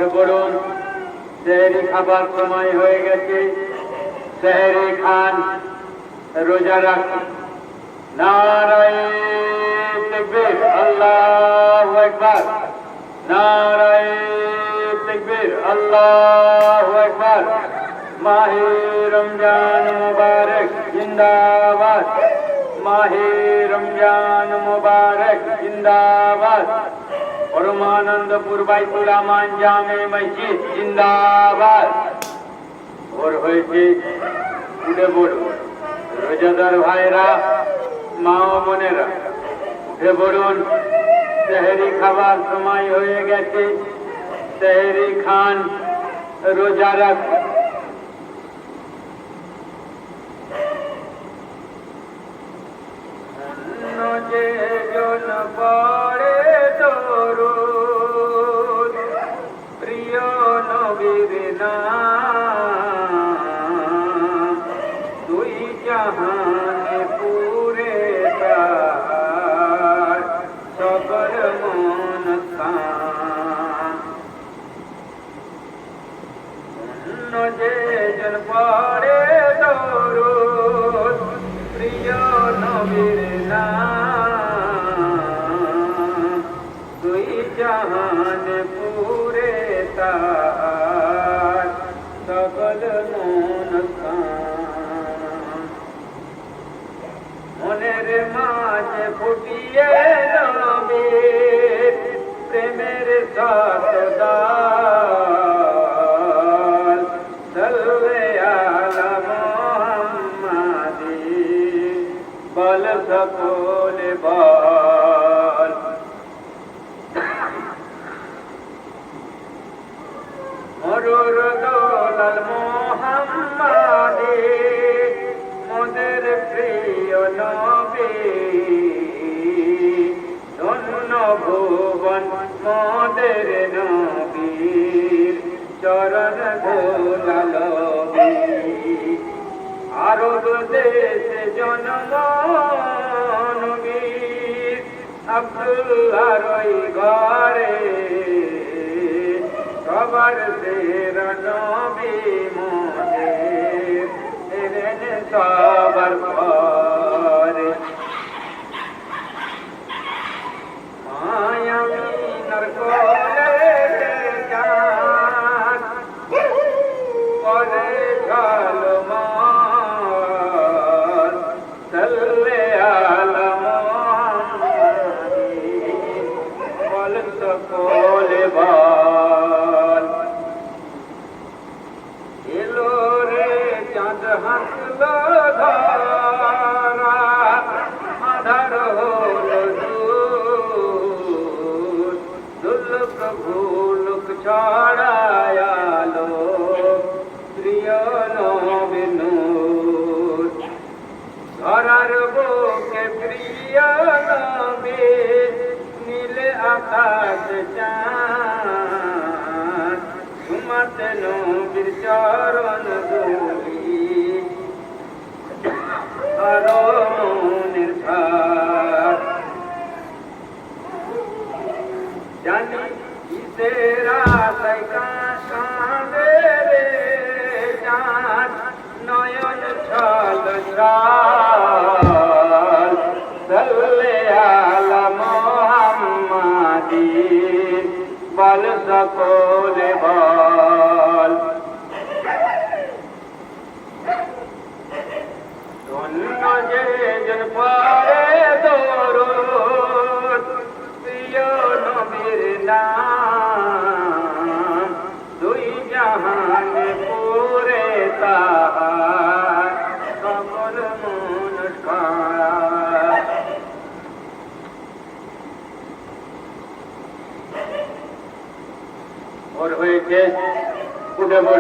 উঠে পড়ুন, সেহরি খাবার সময় হয়ে গেছে। সেহরি খান, রোজা রাখুন। নারায়ে তাকবীর, আল্লাহু আকবার। নারায়ে তাকবীর, আল্লাহু আকবার। মাহে রমজান মুবারক জিন্দাবাদ। মাহে রমজান মুবারক জিন্দাবাদ। পরমানন্দপুর বাইতুল আমান জামে মসজিদ জিন্দাবাদ। ভোর হয়েছে, উঠে পড়ুন। রোজাদার ভাইরা, মা ও বোনেরা, উঠে পড়ুন। সেহরি খাবার সময় হয়ে গেছে। সেহরি খান, রোজা রাখুন। যে জন পড়ে দরুদ, প্রিয় নবীর নাম, দুই জাহানে পুরে তার সকল মন কাম। যে জন পড়ে দরুদ, প্রিয় নবীর জাহান পুরে তার সকল মন কাম। মনের মাঝে ফুটিয়ে নবীর প্রেমের শতদাল, সাল্লাল্লাহু আলা মুহাম্মাদিন, বল সকলে বল। মরুর দোলাল মুহাম্মাদি, মোদের প্রিয় নবী, ধন্য ভুবন মোদের নবীর চরণ ধুলালবি। আরব দেশে জন্ম নবীর, আব্দুল্লাহর ওই ঘরে সবার সেরা নবী মোদের এলেন সবার পরে। মায়ামিনার কোলে চাঁদ পরে ঝলমল, সাল্লাল্লাহু আলা মুহাম্মাদিন, বল সকলে বল। এলো রে চাঁদ হাসলো ধরা, আধার হলো দূর, দুলুক ভুলুক ছড়ায়ালো প্রিয় নবীর নূর। ধরার বুকে প্রিয় নবী, নীলে আকাশ চাঁদ, ঘুমাতে নবীর চরণ ধুলি, আরো মনের ভার। জানি কিসের আশায় কাঁদে রে চাঁদ, নয়ন ছল ছল, সাল্লাল্লাহু আলা মুহাম্মাদিন, বল সকলে বল। ধন্য যে জন পড়ে দরুদ, প্রিয় নবীর নাম, দুই জাহানে পুরে তার সকল মন কাম। ভোর হয়েছে, উঠে পড়ুন।